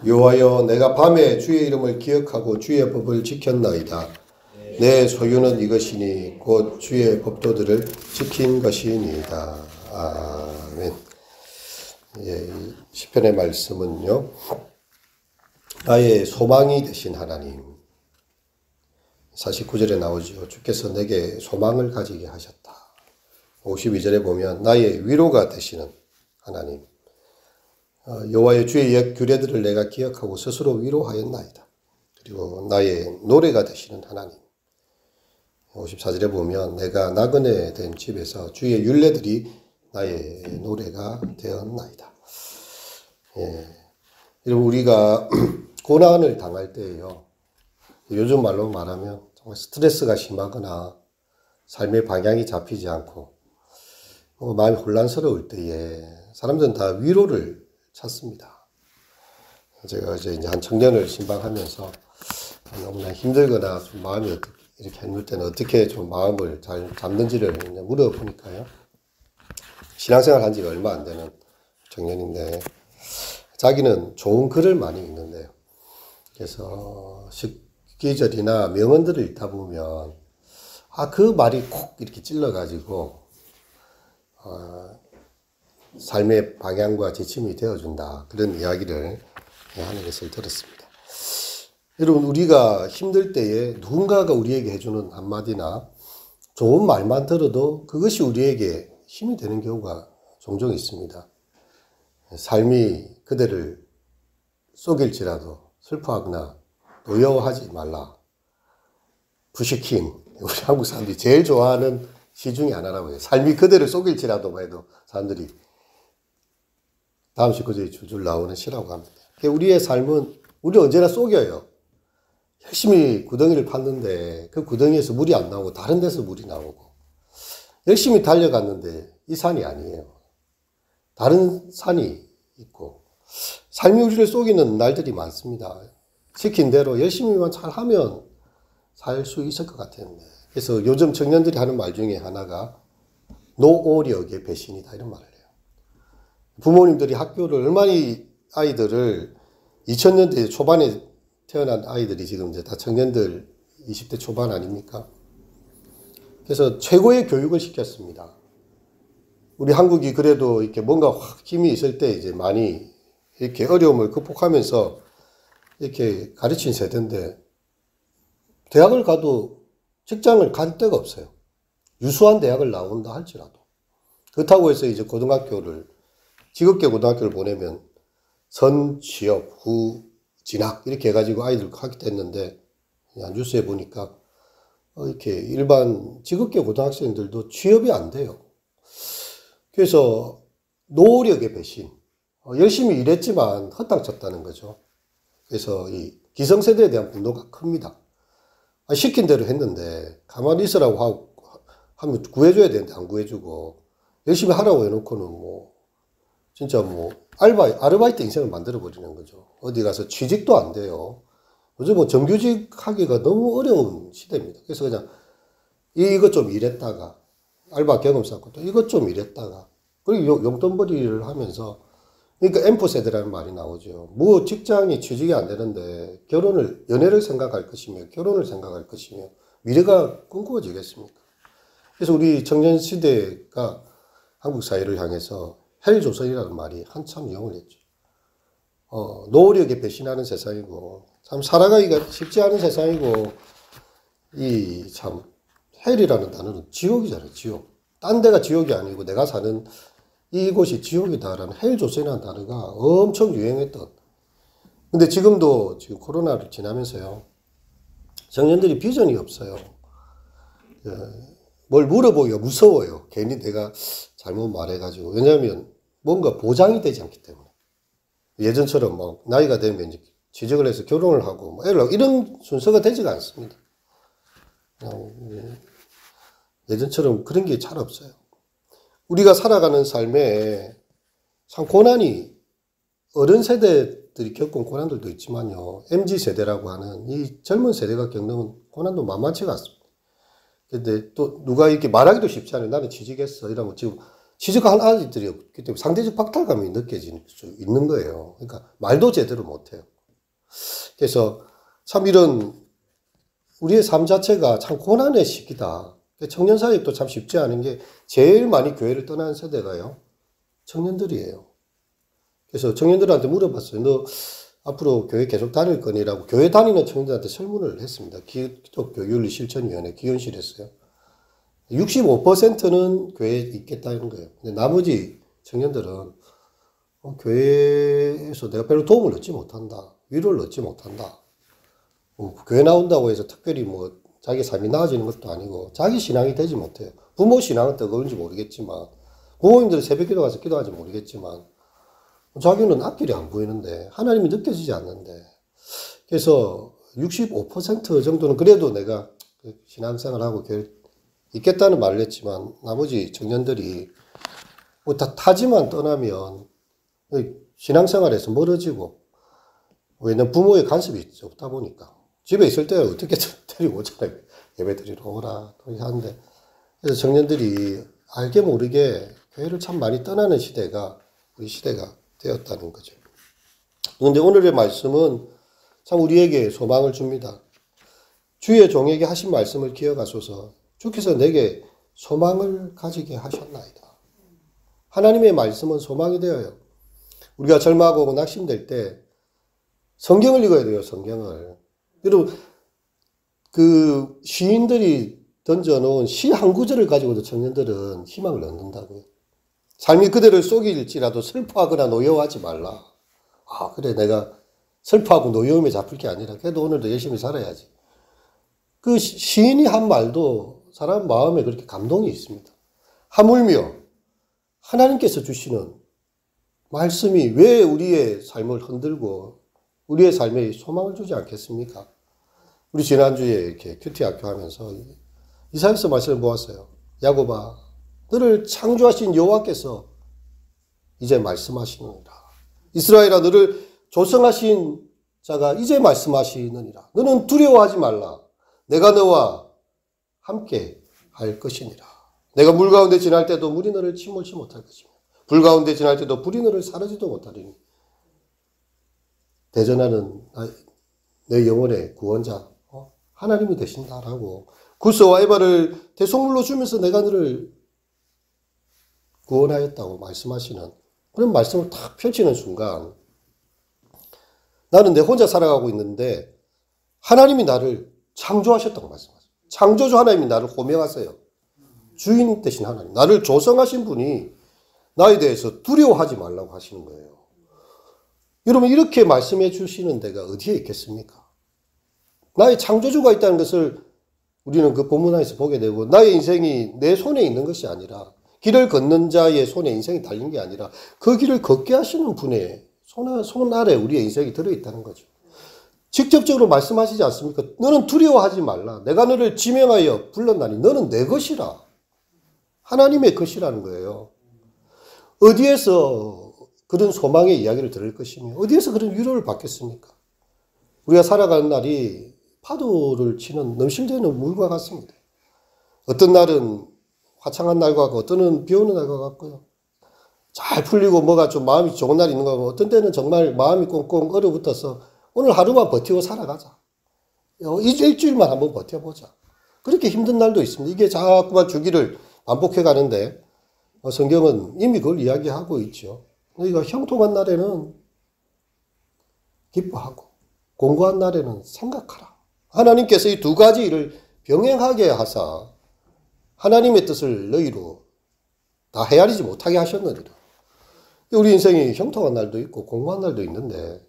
여호와여, 내가 밤에 주의 이름을 기억하고 주의 법을 지켰나이다. 내 소유는 이것이니 곧 주의 법도들을 지킨 것이니이다. 아멘. 예, 시편의 말씀은요, 나의 소망이 되신 하나님. 49절에 나오죠. 주께서 내게 소망을 가지게 하셨다. 52절에 보면 나의 위로가 되시는 하나님. 여호와의 주의 옛 규례들을 내가 기억하고 스스로 위로하였나이다. 그리고 나의 노래가 되시는 하나님. 54절에 보면 내가 나그네 된 집에서 주의 율례들이 나의 노래가 되었나이다. 예. 여러분, 우리가 고난을 당할 때에요, 요즘 말로 말하면 정말 스트레스가 심하거나 삶의 방향이 잡히지 않고 마음이 혼란스러울 때에 사람들은 다 위로를 찾습니다. 제가 이제 한 청년을 신방하면서 너무나 힘들거나 좀 마음이 이렇게 힘들 때는 어떻게 좀 마음을 잘 잡는지를 물어보니까요, 신앙생활 한 지가 얼마 안 되는 청년인데 자기는 좋은 글을 많이 읽는데요. 그래서 식기절이나 명언들을 읽다 보면 그 말이 콕 이렇게 찔러가지고 삶의 방향과 지침이 되어준다. 그런 이야기를 하는 것을 들었습니다. 여러분, 우리가 힘들 때에 누군가가 우리에게 해주는 한마디나 좋은 말만 들어도 그것이 우리에게 힘이 되는 경우가 종종 있습니다. 삶이 그대를 속일지라도 슬퍼하거나 노여워하지 말라. 부시킨, 우리 한국 사람들이 제일 좋아하는 시 중에 하나라고 해요. 삶이 그대를 속일지라도 해도 사람들이 다음 19절에 줄줄 나오는 시라고 합니다. 우리의 삶은 우리 언제나 속여요. 열심히 구덩이를 팠는데 그 구덩이에서 물이 안 나오고 다른 데서 물이 나오고, 열심히 달려갔는데 이 산이 아니에요. 다른 산이 있고, 삶이 우리를 속이는 날들이 많습니다. 시킨 대로 열심히만 잘하면 살 수 있을 것 같았는데, 그래서 요즘 청년들이 하는 말 중에 하나가 노오력의 배신이다, 이런 말을 해요. 부모님들이 학교를 얼마나 아이들을 2000년대 초반에 태어난 아이들이 지금 이제 다 청년들 20대 초반 아닙니까? 그래서 최고의 교육을 시켰습니다. 우리 한국이 그래도 이렇게 뭔가 확 힘이 있을 때 이제 많이 이렇게 어려움을 극복하면서 이렇게 가르친 세대인데, 대학을 가도 직장을 갈 데가 없어요. 유수한 대학을 나온다 할지라도. 그렇다고 해서 이제 직업계 고등학교를 보내면 선, 취업, 후, 진학 이렇게 해가지고 아이들 하게 됐는데, 뉴스에 보니까 이렇게 일반 직업계 고등학생들도 취업이 안 돼요. 그래서 노력의 배신, 열심히 일했지만 헛당쳤다는 거죠. 그래서 이 기성세대에 대한 분노가 큽니다. 시킨 대로 했는데 가만히 있으라고 하면 구해줘야 되는데 안 구해주고, 열심히 하라고 해놓고는 진짜 아르바이트 인생을 만들어버리는 거죠. 어디 가서 취직도 안 돼요. 요즘 정규직 하기가 너무 어려운 시대입니다. 그래서 그냥 이것 좀 일했다가, 알바 경험 쌓고 또 이것 좀 일했다가, 그리고 용돈벌이를 하면서, 그러니까 엠프 세대라는 말이 나오죠. 직장이 취직이 안 되는데 연애를 생각할 것이며 결혼을 생각할 것이며 미래가 꿈꾸어지겠습니까? 그래서 우리 청년 시대가 한국 사회를 향해서 헬조선이라는 말이 한참 유행을 했죠. 노력에 배신하는 세상이고, 참 살아가기가 쉽지 않은 세상이고, 참 헬이라는 단어는 지옥이잖아요, 지옥. 딴 데가 지옥이 아니고 내가 사는 이곳이 지옥이다라는 헬조선이라는 단어가 엄청 유행했던. 근데 지금 코로나를 지나면서요, 청년들이 비전이 없어요. 뭘 물어보기가 무서워요. 괜히 내가 잘못 말해가지고. 왜냐하면 뭔가 보장이 되지 않기 때문에. 예전처럼 나이가 되면 이제 취직을 해서 결혼을 하고 애를 하고 이런 순서가 되지가 않습니다. 예전처럼 그런 게 잘 없어요. 우리가 살아가는 삶에 참 고난이, 어른 세대들이 겪은 고난들도 있지만요, MZ세대라고 하는 이 젊은 세대가 겪는 고난도 만만치가 않습니다. 근데 또 누가 이렇게 말하기도 쉽지 않아요. 나는 취직했어 이러면 지금 취직한 아이들이 없기 때문에 상대적 박탈감이 느껴질 수 있는 거예요. 그러니까 말도 제대로 못해요. 그래서 참 이런 우리의 삶 자체가 참 고난의 시기다. 청년 사역도 참 쉽지 않은 게 제일 많이 교회를 떠나는 세대가요. 청년들이에요. 그래서 청년들한테 물어봤어요. 너 앞으로 교회 계속 다닐 거니라고 교회 다니는 청년들한테 설문을 했습니다. 기독교윤리 실천위원회 기원실했어요. 65%는 교회에 있겠다는 거예요. 근데 나머지 청년들은 교회에서 내가 별로 도움을 얻지 못한다. 위로를 얻지 못한다. 교회 나온다고 해서 특별히 뭐 자기 삶이 나아지는 것도 아니고 자기 신앙이 되지 못해요. 부모 신앙은 뜨거운지 모르겠지만 부모님들은 새벽기도 가서 기도하지 모르겠지만 자기는 앞길이 안 보이는데 하나님이 느껴지지 않는데 그래서 65% 정도는 그래도 내가 신앙생활하고 교회 있겠다는 말을 했지만 나머지 청년들이 뭐 다 타지만 떠나면 신앙생활에서 멀어지고 왜냐면 부모의 간섭이 없다 보니까 집에 있을 때 어떻게든 데리고 오잖아요. 예배 드리러 오라 하는데 그래서 청년들이 알게 모르게 교회를 참 많이 떠나는 시대가 우리 시대가 되었다는 거죠. 그런데 오늘의 말씀은 참 우리에게 소망을 줍니다. 주의 종에게 하신 말씀을 기억하소서. 주께서 내게 소망을 가지게 하셨나이다. 하나님의 말씀은 소망이 되어요. 우리가 절망하고 낙심될 때 성경을 읽어야 돼요. 성경을. 여러분 그 시인들이 던져놓은 시 한 구절을 가지고도 청년들은 희망을 얻는다고요. 삶이 그대를 속일지라도 슬퍼하거나 노여워하지 말라. 아 그래 내가 슬퍼하고 노여움에 잡힐 게 아니라 그래도 오늘도 열심히 살아야지. 그 시인이 한 말도 사람 마음에 그렇게 감동이 있습니다. 하물며 하나님께서 주시는 말씀이 왜 우리의 삶을 흔들고 우리의 삶에 소망을 주지 않겠습니까? 우리 지난주에 이렇게 큐티 학교 하면서 이사야서 말씀을 보았어요. 야곱아, 너를 창조하신 여호와께서 이제 말씀하시느니라. 이스라엘아, 너를 조성하신 자가 이제 말씀하시느니라. 너는 두려워하지 말라. 내가 너와 함께 할 것이니라. 내가 물 가운데 지날 때도 물이 너를 침몰치 못할 것이며 불 가운데 지날 때도 불이 너를 사르지도 못하리니 대전하는 내 영혼의 구원자 하나님이 되신다라고 구스와 에바를 대속물로 주면서 내가 너를 구원하였다고 말씀하시는 그런 말씀을 탁 펼치는 순간 나는 내 혼자 살아가고 있는데 하나님이 나를 창조하셨다고 말씀하세요. 창조주 하나님이 나를 호명하세요. 주인 되신 하나님, 나를 조성하신 분이 나에 대해서 두려워하지 말라고 하시는 거예요. 여러분 이렇게 말씀해 주시는 데가 어디에 있겠습니까? 나의 창조주가 있다는 것을 우리는 그 본문 안에서 보게 되고 나의 인생이 내 손에 있는 것이 아니라 길을 걷는 자의 손에 인생이 달린 게 아니라 그 길을 걷게 하시는 분의 손 아래 우리의 인생이 들어있다는 거죠. 직접적으로 말씀하시지 않습니까? 너는 두려워하지 말라. 내가 너를 지명하여 불렀나니 너는 내 것이라. 하나님의 것이라는 거예요. 어디에서 그런 소망의 이야기를 들을 것이며 어디에서 그런 위로를 받겠습니까? 우리가 살아가는 날이 파도를 치는 넘실대는 물과 같습니다. 어떤 날은 화창한 날과 같고 어떤 날은 비 오는 날과 같고요. 잘 풀리고 뭐가 좀 마음이 좋은 날이 있는 거고 어떤 때는 정말 마음이 꽁꽁 얼어붙어서 오늘 하루만 버티고 살아가자. 일주일만 한번 버텨보자. 그렇게 힘든 날도 있습니다. 이게 자꾸만 주기를 반복해 가는데 성경은 이미 그걸 이야기하고 있죠. 우리가 형통한 날에는 기뻐하고 공고한 날에는 생각하라. 하나님께서 이 두 가지 일을 병행하게 하사 하나님의 뜻을 너희로 다 헤아리지 못하게 하셨느니라. 우리 인생이 형통한 날도 있고 공고한 날도 있는데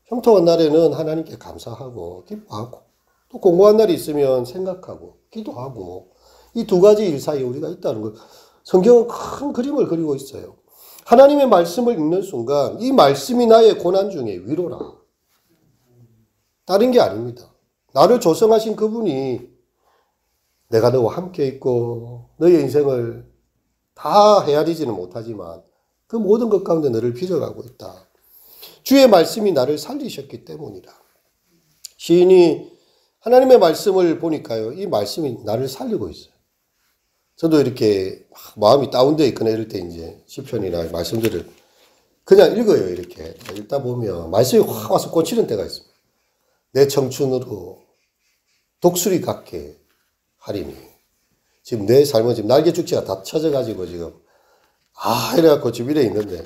형통한 날에는 하나님께 감사하고 기뻐하고 또 공고한 날이 있으면 생각하고 기도하고 이 두 가지 일 사이에 우리가 있다는 걸 성경은 큰 그림을 그리고 있어요. 하나님의 말씀을 읽는 순간 이 말씀이 나의 고난 중에 위로라. 다른 게 아닙니다. 나를 조성하신 그분이 내가 너와 함께 있고 너의 인생을 다 헤아리지는 못하지만 그 모든 것 가운데 너를 빚어가고 있다. 주의 말씀이 나를 살리셨기 때문이라. 시인이 하나님의 말씀을 보니까요. 이 말씀이 나를 살리고 있어요. 저도 이렇게 마음이 다운되어 있거나 이럴 때 이제 시편이나 말씀들을 그냥 읽어요, 이렇게. 읽다 보면 말씀이 확 와서 꽂히는 때가 있습니다. 내 청춘으로 독수리 같게 하리니. 지금 내 삶은 지금 날개 축지가 다 쳐져가지고 지금, 이래갖고 지금 이래 있는데,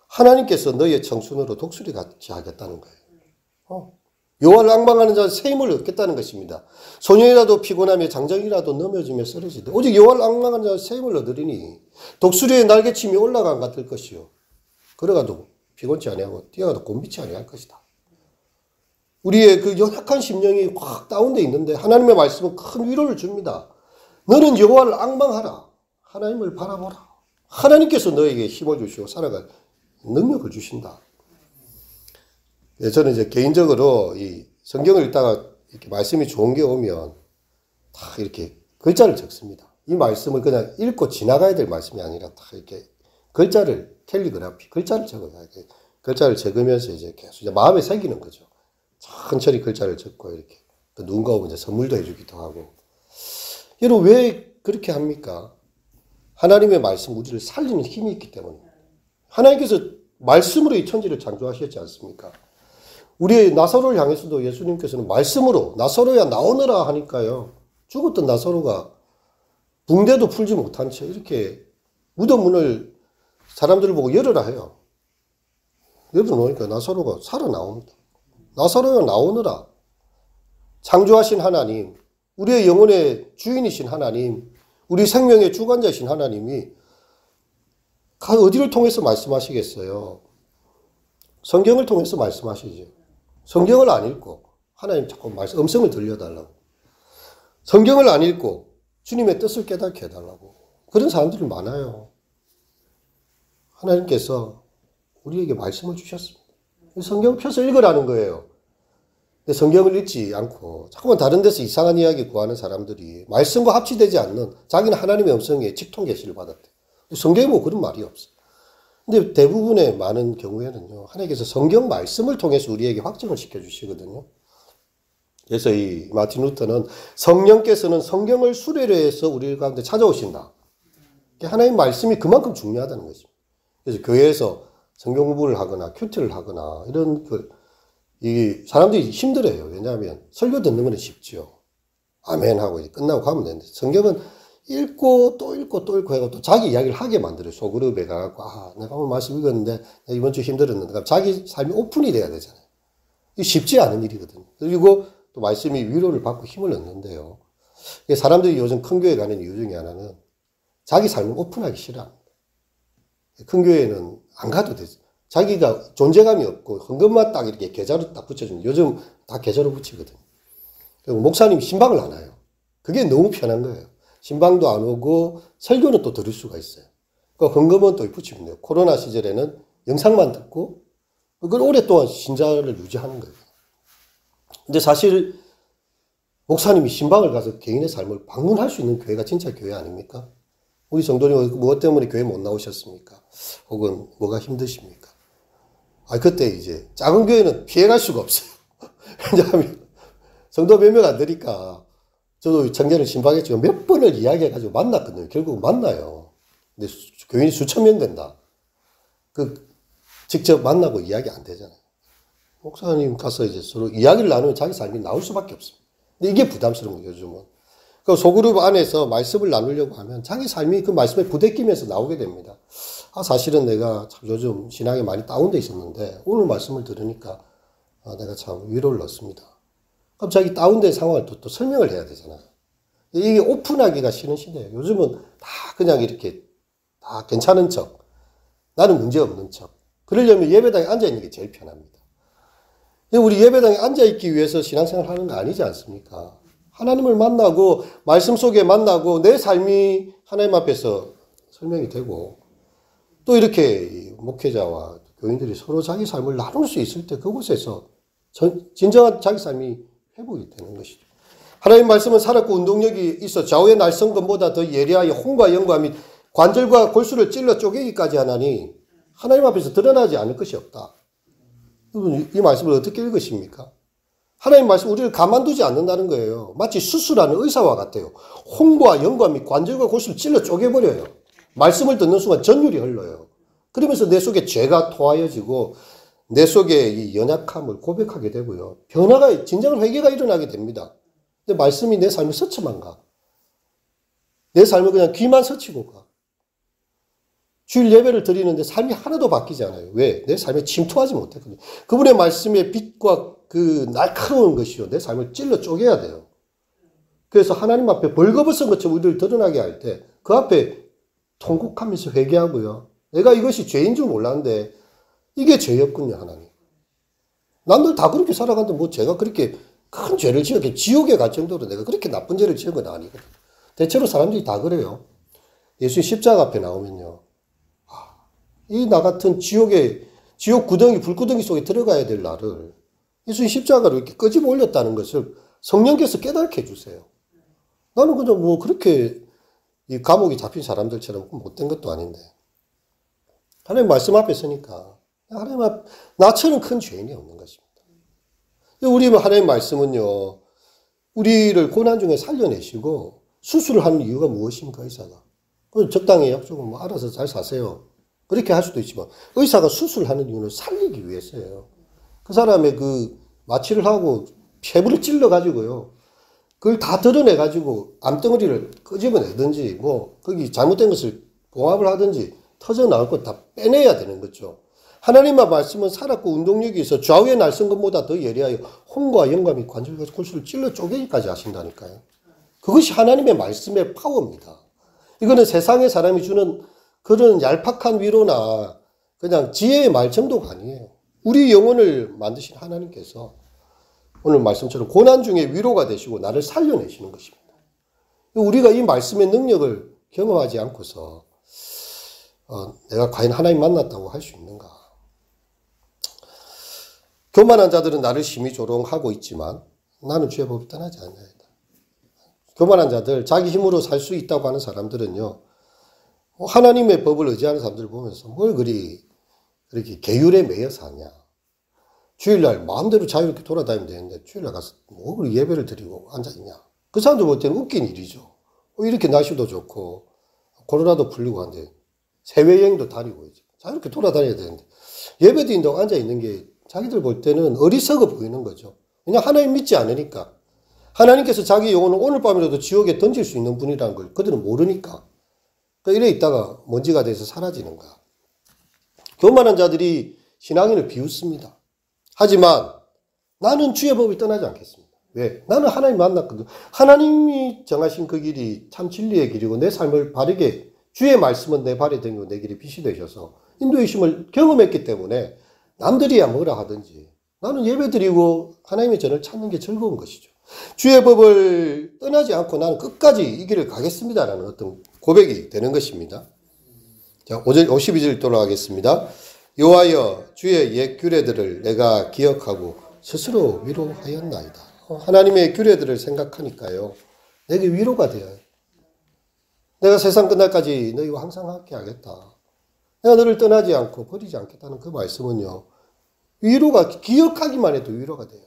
하나님께서 너의 청춘으로 독수리 같이 하겠다는 거예요. 여호와를 앙망하는 자는 새 힘을 얻겠다는 것입니다. 소년이라도 피곤하며 장정이라도 넘어지며 쓰러지되 오직 여호와를 앙망하는 자는 새 힘을 얻으리니 독수리의 날개침이 올라간 같을 것이요 걸어가도 피곤치 아니하고 뛰어가도 곤비치 아니할 것이다. 우리의 그 연약한 심령이 확 다운돼 있는데 하나님의 말씀은 큰 위로를 줍니다. 너는 여호와를 앙망하라. 하나님을 바라보라. 하나님께서 너에게 힘을 주시고 살아갈 능력을 주신다. 저는 이제 개인적으로 이 성경을 읽다가 이렇게 말씀이 좋은 게 오면 다 이렇게 글자를 적습니다. 이 말씀을 그냥 읽고 지나가야 될 말씀이 아니라 다 이렇게 글자를 캘리그라피, 글자를 적어요. 글자를 적으면서 이제 계속 이제 마음에 새기는 거죠. 천천히 글자를 적고 이렇게 또 누군가 오면 이제 선물도 해주기도 하고. 여러분 왜 그렇게 합니까? 하나님의 말씀 우리를 살리는 힘이 있기 때문에. 하나님께서 말씀으로 이 천지를 창조하셨지 않습니까? 우리의 나사로를 향해서도 예수님께서는 말씀으로 나사로야 나오너라 하니까요. 죽었던 나사로가 붕대도 풀지 못한 채 이렇게 무덤 문을 사람들을 보고 열어라 해요. 열어놓으니까 나사로가 살아나옵니다. 나사로야 나오너라. 창조하신 하나님, 우리의 영혼의 주인이신 하나님, 우리 생명의 주관자이신 하나님이 어디를 통해서 말씀하시겠어요? 성경을 통해서 말씀하시죠. 성경을 안 읽고 하나님 자꾸 음성을 들려달라고. 성경을 안 읽고 주님의 뜻을 깨닫게 해달라고. 그런 사람들이 많아요. 하나님께서 우리에게 말씀을 주셨습니다. 성경 펴서 읽으라는 거예요. 근데 성경을 읽지 않고 자꾸만 다른 데서 이상한 이야기 구하는 사람들이 말씀과 합치되지 않는 자기는 하나님의 음성에 직통 계시를 받았대. 성경에 뭐 그런 말이 없어. 근데 대부분의 많은 경우에는요, 하나님께서 성경 말씀을 통해서 우리에게 확증을 시켜주시거든요. 그래서 이 마틴 루터는 성령께서는 성경을 수레로 해서 우리 가운데 찾아오신다. 하나님 말씀이 그만큼 중요하다는 것입니다. 그래서 교회에서 성경 공부를 하거나 큐티를 하거나 이런 이 사람들이 힘들어요. 왜냐하면 설교 듣는 건 쉽죠. 아멘 하고 끝나고 가면 되는데 성경은 읽고 또 읽고 또 읽고 하고 또 자기 이야기를 하게 만들어요. 소그룹에 가갖고 내가 오늘 말씀 읽었는데 이번 주 힘들었는데 자기 삶이 오픈이 돼야 되잖아요. 이게 쉽지 않은 일이거든요. 그리고 또 말씀이 위로를 받고 힘을 얻는데요. 사람들이 요즘 큰 교회 가는 이유 중에 하나는 자기 삶을 오픈하기 싫어합니다. 큰 교회는 안 가도 되죠. 자기가 존재감이 없고 헌금만 딱 이렇게 계좌로 딱 붙여주면 요즘 다 계좌로 붙이거든요. 그리고 목사님이 신방을 안 와요. 그게 너무 편한 거예요. 신방도 안 오고 설교는 또 들을 수가 있어요. 그러니까 헌금은 또 붙이면 돼요. 코로나 시절에는 영상만 듣고 그걸 오랫동안 신자를 유지하는 거예요. 근데 사실 목사님이 신방을 가서 개인의 삶을 방문할 수 있는 교회가 진짜 교회 아닙니까? 우리 성도님 무엇 때문에 교회 못 나오셨습니까? 혹은 뭐가 힘드십니까? 그때 이제 작은 교회는 피해갈 수가 없어요. 왜냐하면 성도 몇 명 안 되니까 저도 작년에 신방했지만 몇 번을 이야기해가지고 만났거든요. 결국 만나요. 근데 교인이 수천 명 된다. 직접 만나고 이야기 안 되잖아요. 목사님 가서 이제 서로 이야기를 나누면 자기 삶이 나올 수밖에 없습니다. 근데 이게 부담스러운 거예요, 요즘은. 그 소그룹 안에서 말씀을 나누려고 하면 자기 삶이 그 말씀에 부대끼면서 나오게 됩니다. 사실은 내가 참 요즘 신앙에 많이 다운돼 있었는데 오늘 말씀을 들으니까 내가 참 위로를 얻습니다. 그럼 자기 다운된 상황을 또 설명을 해야 되잖아요. 이게 오픈하기가 싫은 시대예요. 요즘은 다 그냥 이렇게 다 괜찮은 척, 나는 문제 없는 척. 그러려면 예배당에 앉아있는 게 제일 편합니다. 우리 예배당에 앉아있기 위해서 신앙생활 하는 거 아니지 않습니까? 하나님을 만나고 말씀 속에 만나고 내 삶이 하나님 앞에서 설명이 되고 또 이렇게 목회자와 교인들이 서로 자기 삶을 나눌 수 있을 때 그곳에서 진정한 자기 삶이 회복이 되는 것이죠. 하나님 말씀은 살았고 운동력이 있어 좌우의 날성검보다 더 예리하여 혼과 영과 및 관절과 골수를 찔러 쪼개기까지 하나니 하나님 앞에서 드러나지 않을 것이 없다. 여러분 이 말씀을 어떻게 읽으십니까? 하나님 말씀 우리를 가만두지 않는다는 거예요. 마치 수술하는 의사와 같아요. 혼과 영과 및 관절과 골수를 찔러 쪼개버려요. 말씀을 듣는 순간 전율이 흘러요. 그러면서 내 속에 죄가 토하여지고 내 속에 이 연약함을 고백하게 되고요. 변화가, 진정한 회개가 일어나게 됩니다. 근데 말씀이 내 삶을 스쳐만 가. 내 삶을 그냥 귀만 스치고 가. 주일 예배를 드리는데 삶이 하나도 바뀌지 않아요. 왜? 내 삶에 침투하지 못했거든요. 그분의 말씀의 빛과 그 날카로운 것이요. 내 삶을 찔러 쪼개야 돼요. 그래서 하나님 앞에 벌거벗은 것처럼 우리를 드러나게 할 때 그 앞에 통곡하면서 회개하고요. 내가 이것이 죄인 줄 몰랐는데 이게 죄였군요, 하나님. 남들 다 그렇게 살아가는데 뭐 제가 그렇게 큰 죄를 지었게 지옥에 갈 정도로 내가 그렇게 나쁜 죄를 지은 건 아니거든요. 대체로 사람들이 다 그래요. 예수님 십자가 앞에 나오면요. 이 나 같은 지옥 구덩이, 불구덩이 속에 들어가야 될 나를 예수님 십자가로 이렇게 끄집어 올렸다는 것을 성령께서 깨닫게 해주세요. 나는 그냥 뭐 그렇게 이 감옥에 잡힌 사람들처럼 못된 것도 아닌데. 하나님 말씀 앞에 서니까 하나님 앞, 나처럼 큰 죄인이 없는 것입니다. 우리 하나님 말씀은요, 우리를 고난 중에 살려내시고 수술을 하는 이유가 무엇입니까, 의사가? 적당히 약속은 뭐 알아서 잘 사세요. 그렇게 할 수도 있지만, 의사가 수술하는 이유는 살리기 위해서예요. 그 사람의 그 마취를 하고 폐부를 찔러가지고요, 그걸 다 드러내가지고 암덩어리를 끄집어내든지, 뭐, 거기 잘못된 것을 봉합을 하든지, 터져 나올 것 다 빼내야 되는 거죠. 하나님의 말씀은 살았고 운동력이 있어 좌우의 날선 것보다 더 예리하여 혼과 영감이 관절과 골수를 찔러 쪼개기까지 하신다니까요. 그것이 하나님의 말씀의 파워입니다. 이거는 세상의 사람이 주는 그런 얄팍한 위로나 그냥 지혜의 말 정도가 아니에요. 우리 영혼을 만드신 하나님께서 오늘 말씀처럼 고난 중에 위로가 되시고 나를 살려내시는 것입니다. 우리가 이 말씀의 능력을 경험하지 않고서 내가 과연 하나님 만났다고 할 수 있는가? 교만한 자들은 나를 심히 조롱하고 있지만 나는 주의 법을 떠나지 않나이다. 교만한 자들, 자기 힘으로 살 수 있다고 하는 사람들은요, 하나님의 법을 의지하는 사람들을 보면서 뭘 그렇게 계율에 매여 사냐. 주일날 마음대로 자유롭게 돌아다니면 되는데 주일날 가서 뭐 예배를 드리고 앉아있냐. 그 사람들 볼 때는 웃긴 일이죠. 이렇게 날씨도 좋고 코로나도 풀리고 한데 해외여행도 다니고 이제 자유롭게 돌아다녀야 되는데 예배 드린다고 앉아있는 게 자기들 볼 때는 어리석어 보이는 거죠. 그냥 하나님 믿지 않으니까. 하나님께서 자기 영혼을 오늘 밤이라도 지옥에 던질 수 있는 분이라는 걸 그들은 모르니까. 그러니까 이래 있다가 먼지가 돼서 사라지는 거야. 교만한 자들이 신앙인을 비웃습니다. 하지만 나는 주의 법을 떠나지 않겠습니다. 왜? 나는 하나님 만났거든. 하나님이 정하신 그 길이 참 진리의 길이고 내 삶을 바르게 주의 말씀은 내 발에 댕기고 내 길이 빛이 되셔서 인도의 힘을 경험했기 때문에 남들이야 뭐라 하든지 나는 예배드리고 하나님의 전을 찾는 게 즐거운 것이죠. 주의 법을 떠나지 않고 나는 끝까지 이 길을 가겠습니다라는 어떤 고백이 되는 것입니다. 자, 52절 돌아가겠습니다. 여호와여 주의 옛 규례들을 내가 기억하고 스스로 위로하였나이다. 하나님의 규례들을 생각하니까요, 내게 위로가 되어요. 내가 세상 끝날까지 너희와 항상 함께 하겠다. 내가 너를 떠나지 않고 버리지 않겠다는 그 말씀은요, 위로가, 기억하기만 해도 위로가 돼요.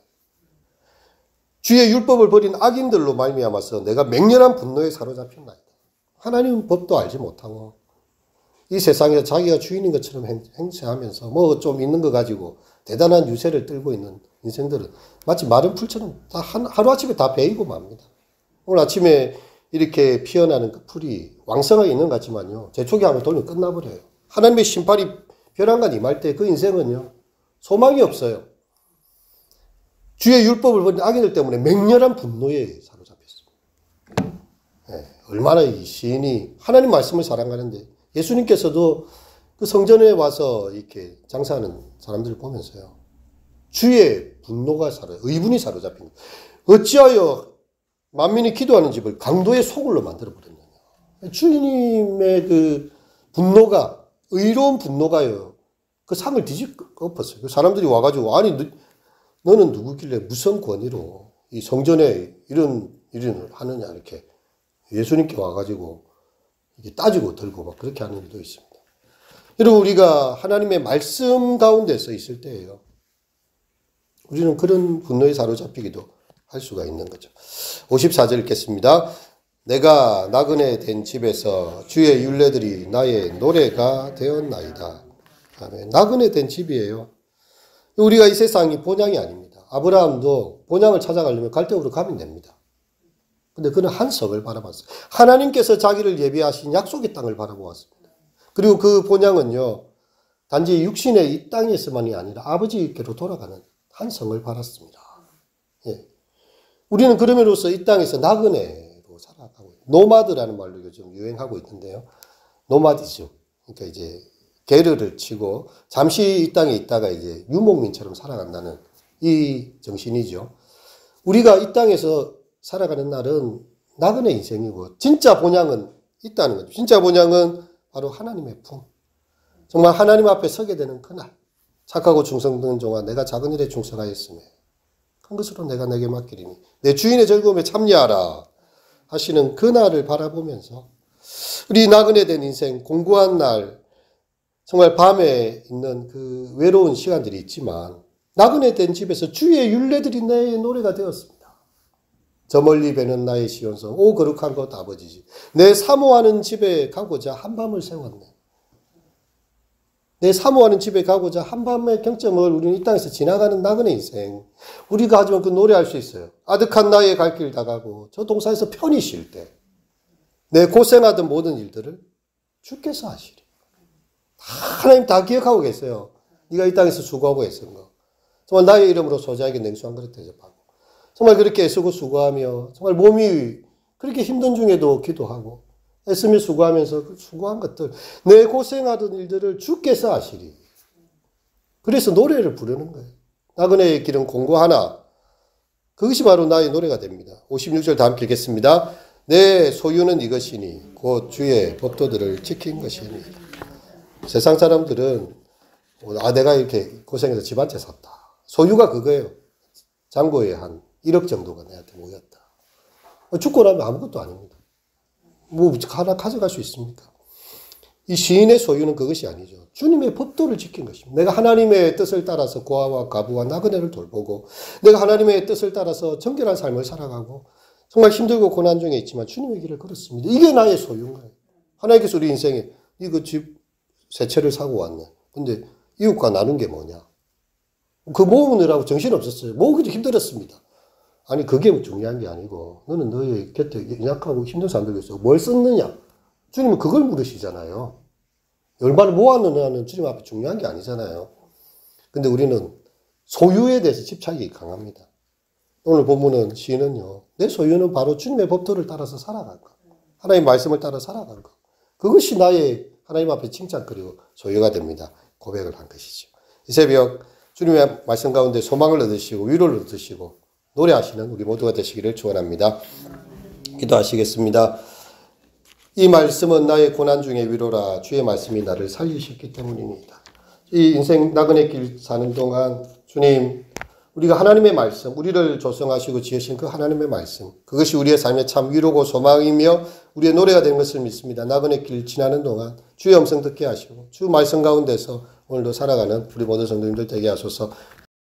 주의 율법을 버린 악인들로 말미암아서 내가 맹렬한 분노에 사로잡혔나이다. 하나님은 법도 알지 못하고 이 세상에서 자기가 주인인 것처럼 행세하면서 뭐 좀 있는 거 가지고 대단한 유세를 떨고 있는 인생들은 마치 마른 풀처럼 다 하루아침에 다 베이고 맙니다. 오늘 아침에 이렇게 피어나는 그 풀이 왕성하게 있는 것 같지만요, 재초기 한번 돌면 끝나버려요. 하나님의 심판이 벼랑간 임할 때 그 인생은요, 소망이 없어요. 주의 율법을 버린 악인들 때문에 맹렬한 분노에 사로잡혔습니다. 네, 얼마나 이 시인이 하나님 말씀을 사랑하는데 예수님께서도 그 성전에 와서 이렇게 장사하는 사람들을 보면서요, 주의 분노가 의분이 사로잡힌 거예요. 어찌하여 만민이 기도하는 집을 강도의 소굴로 만들어버렸느냐. 주님의 그 분노가, 의로운 분노가요, 그 상을 뒤집어엎었어요. 그 사람들이 와가지고, 아니, 너는 누구길래 무슨 권위로 이 성전에 이런 일을 하느냐, 이렇게 예수님께 와가지고 이게 따지고 들고 막 그렇게 하는 일도 있습니다. 여러분, 우리가 하나님의 말씀 가운데서 있을 때예요, 우리는 그런 분노에 사로잡히기도 할 수가 있는 거죠. 54절 읽겠습니다. 내가 나그네 된 집에서 주의 율례들이 나의 노래가 되었나이다. 아멘. 나그네 된 집이에요. 우리가 이 세상이 본향이 아닙니다. 아브라함도 본향을 찾아가려면 갈대우로 가면 됩니다. 근데 그는 한 성을 바라봤어요. 하나님께서 자기를 예비하신 약속의 땅을 바라보았습니다. 그리고 그 본향은요, 단지 육신의 이 땅에서만이 아니라 아버지께로 돌아가는 한 성을 바랐습니다. 예. 우리는 그러므로서 이 땅에서 나그네로 살아가고 있어요. 노마드라는 말로 요즘 유행하고 있는데요. 노마디죠. 그러니까 이제 게르를 치고 잠시 이 땅에 있다가 이제 유목민처럼 살아간다는 이 정신이죠. 우리가 이 땅에서 살아가는 날은 나그네 인생이고 진짜 본향은 있다는 거죠. 진짜 본향은 바로 하나님의 품. 정말 하나님 앞에 서게 되는 그날. 착하고 충성된 종아 내가 작은 일에 충성하였으며 큰 것으로 내가 내게 맡기리니 내 주인의 즐거움에 참여하라 하시는 그날을 바라보면서 우리 나그네 된 인생 공고한 날 정말 밤에 있는 그 외로운 시간들이 있지만 나그네 된 집에서 주의 율례들이 내 노래가 되었습니다. 저 멀리 배는 나의 시온성 오 거룩한 것 아버지지 내 사모하는 집에 가고자 한밤을 세웠네. 내 사모하는 집에 가고자 한밤의 경점을 우리는 이 땅에서 지나가는 나그네 인생. 우리가 하지만 그 노래할 수 있어요. 아득한 나의 갈 길 다 가고 저 동산에서 편히 쉴 때 내 고생하던 모든 일들을 주께서 하시리. 하나님 다 기억하고 계세요. 네가 이 땅에서 수고하고 애쓴 거. 정말 나의 이름으로 소자에게 냉수 한 그릇 대접하고 정말 그렇게 애쓰고 수고하며 정말 몸이 그렇게 힘든 중에도 기도하고 애쓰며 수고하면서 그 수고한 것들 내 고생하던 일들을 주께서 하시리. 그래서 노래를 부르는 거예요. 나그네의 길은 공고하나 그것이 바로 나의 노래가 됩니다. 56절 다 함께 읽겠습니다. 내 소유는 이것이니 곧 주의 법도들을 지킨 것이니. 세상 사람들은 내가 이렇게 고생해서 집 한 채 샀다. 소유가 그거예요. 잔고에 한 1억 정도가 내한테 모였다. 죽고 나면 아무것도 아닙니다. 뭐 하나 가져갈 수 있습니까? 이 시인의 소유는 그것이 아니죠. 주님의 법도를 지킨 것입니다. 내가 하나님의 뜻을 따라서 고아와 가부와 나그네를 돌보고 내가 하나님의 뜻을 따라서 정결한 삶을 살아가고 정말 힘들고 고난 중에 있지만 주님의 길을 걸었습니다. 이게 나의 소유인 거예요. 하나님께서 우리 인생에 이거 집 세 채를 사고 왔네. 근데 이웃과 나눈 게 뭐냐? 그 모으느라고 정신없었어요. 모으기도 힘들었습니다. 아니 그게 중요한 게 아니고 너는 너의 곁에 약하고 힘든 사람들이 있어. 뭘 썼느냐? 주님은 그걸 물으시잖아요. 얼마를 모았느냐는 주님 앞에 중요한 게 아니잖아요. 근데 우리는 소유에 대해서 집착이 강합니다. 오늘 본문은 시인은요. 내 소유는 바로 주님의 법도를 따라서 살아간 것. 하나님의 말씀을 따라 살아간 것. 그것이 나의 하나님 앞에 칭찬거리고 소유가 됩니다. 고백을 한 것이죠. 이 새벽 주님의 말씀 가운데 소망을 얻으시고 위로를 얻으시고 노래하시는 우리 모두가 되시기를 축원합니다. 기도하시겠습니다. 이 말씀은 나의 고난 중의 위로라. 주의 말씀이 나를 살리셨기 때문입니다. 이 인생 나그네 길 사는 동안 주님 우리가 하나님의 말씀, 우리를 조성하시고 지으신 그 하나님의 말씀, 그것이 우리의 삶에 참 위로고 소망이며 우리의 노래가 된 것을 믿습니다. 나그네 길 지나는 동안 주의 음성 듣게 하시고 주 말씀 가운데서 오늘도 살아가는 우리 모든 성도님들 되게 하소서.